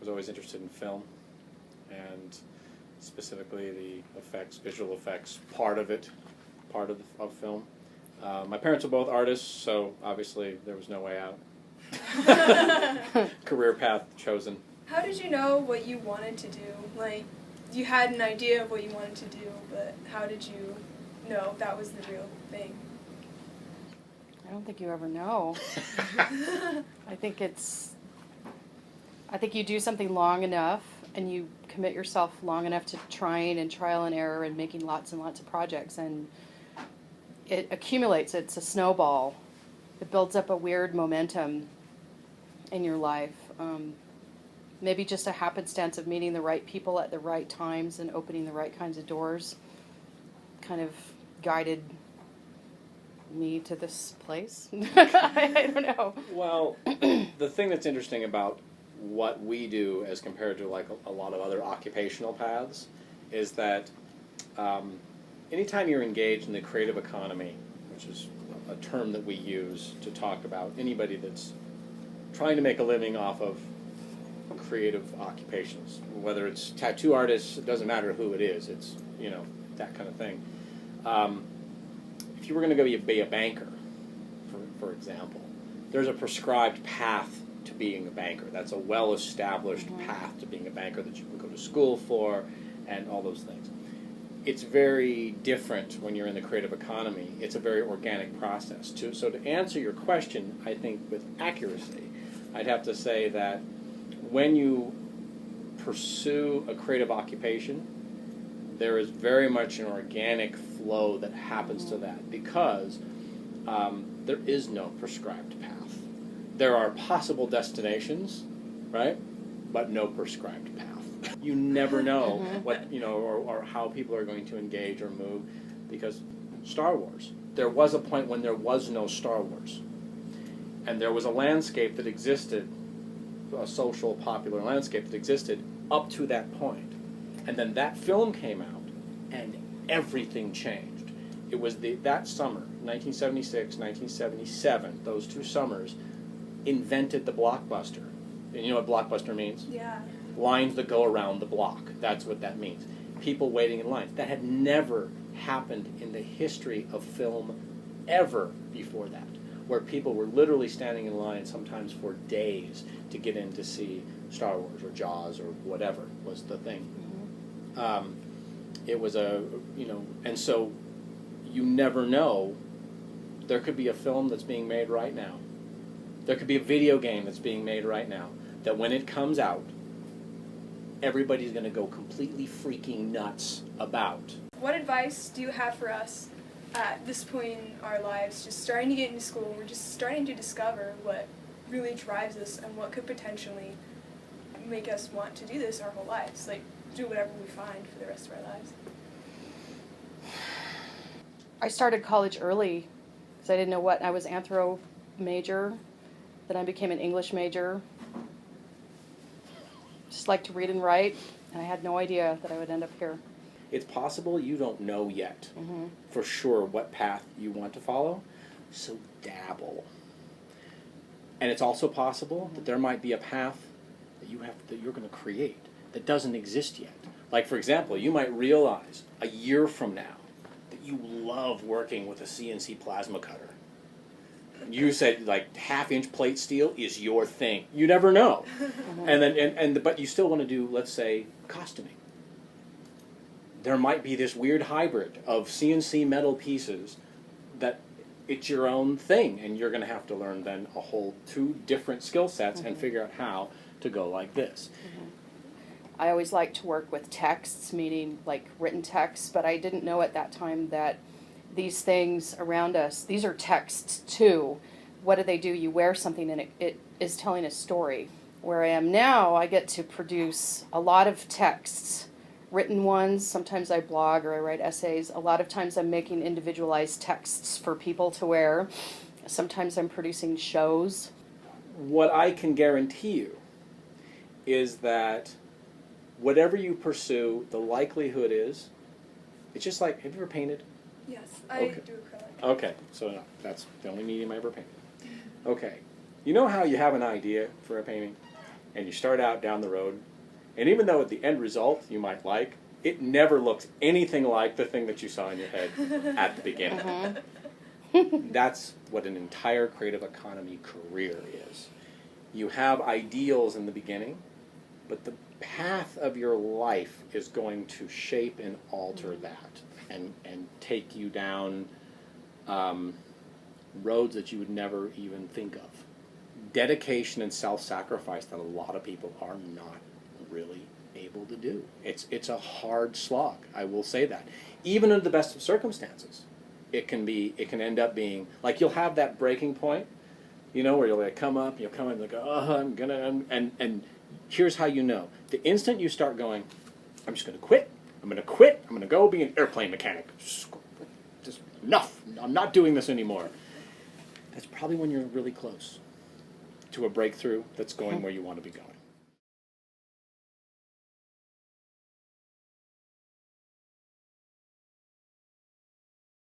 was always interested in film, and specifically the effects, visual effects part of it, of film. My parents were both artists, so obviously there was no way out. Career path chosen. How did you know what you wanted to do? Like, you had an idea of what you wanted to do, but how did you know that was the real thing? I don't think you ever know. I think you do something long enough and you commit yourself long enough to trying and trial and error and making lots and lots of projects, and it accumulates. It's a snowball. It builds up a weird momentum in your life. Maybe just a happenstance of meeting the right people at the right times and opening the right kinds of doors kind of guided me to this place. I don't know. Well, the thing that's interesting about what we do as compared to like a lot of other occupational paths is that anytime you're engaged in the creative economy, which is a term that we use to talk about anybody that's trying to make a living off of creative occupations, whether it's tattoo artists, it doesn't matter who it is, it's, you know, that kind of thing. If you were going to go be a banker, for example, there's a prescribed path to being a banker. That's a well-established path to being a banker that you can go to school for and all those things. It's very different when you're in the creative economy. It's a very organic process. So to answer your question, I think with accuracy, I'd have to say that when you pursue a creative occupation, there is very much an organic flow that happens to that because there is no prescribed path. There are possible destinations, right? But no prescribed path. You never know what, you know, or how people are going to engage or move, because Star Wars. There was a point when there was no Star Wars. And there was a landscape that existed, a social, popular landscape that existed up to that point. And then that film came out, and everything changed. It was that summer, 1976, 1977, those 2 summers, invented the blockbuster. And you know what blockbuster means? Yeah. Lines that go around the block. That's what that means. People waiting in lines. That had never happened in the history of film ever before that, where people were literally standing in line sometimes for days to get in to see Star Wars or Jaws or whatever was the thing. It was and so you never know. There could be a film that's being made right now. There could be a video game that's being made right now that when it comes out, everybody's going to go completely freaking nuts about. What advice do you have for us at this point in our lives, just starting to get into school? We're just starting to discover what really drives us and what could potentially make us want to do this our whole lives, like do whatever we find for the rest of our lives. I started college early because I didn't know what. I was anthro major, then I became an English major. Just like to read and write, and I had no idea that I would end up here. It's possible you don't know yet for sure what path you want to follow, so dabble. And it's also possible that there might be a path that you're going to create that doesn't exist yet. Like, for example, you might realize a year from now that you love working with a CNC plasma cutter. You said like 1/2-inch plate steel is your thing. You never know. But you still want to do, let's say, costuming. There might be this weird hybrid of CNC metal pieces that it's your own thing, and you're going to have to learn then a whole 2 different skill sets and figure out how to go like this. I always liked to work with texts, meaning like written texts, but I didn't know at that time that these things around us, these are texts too. What do? You wear something and it is telling a story. Where I am now, I get to produce a lot of texts, written ones. Sometimes I blog or I write essays. A lot of times I'm making individualized texts for people to wear. Sometimes I'm producing shows. What I can guarantee you is that whatever you pursue, the likelihood is, it's just like, have you ever painted? Yes, I do acrylic. Okay, so no, that's the only medium I ever painted. Okay, you know how you have an idea for a painting, and you start out down the road, and even though the end result you might like, it never looks anything like the thing that you saw in your head at the beginning. That's what an entire creative economy career is. You have ideals in the beginning, but the path of your life is going to shape and alter that and take you down roads that you would never even think of. Dedication and self-sacrifice that a lot of people are not really able to do. It's a hard slog, I will say that. Even under the best of circumstances, it can end up being, like, you'll have that breaking point, you know, where you'll like come up and like, oh, and here's how you know. The instant you start going, I'm just going to quit, I'm going to go be an airplane mechanic. Just enough, I'm not doing this anymore. That's probably when you're really close to a breakthrough that's going where you want to be going.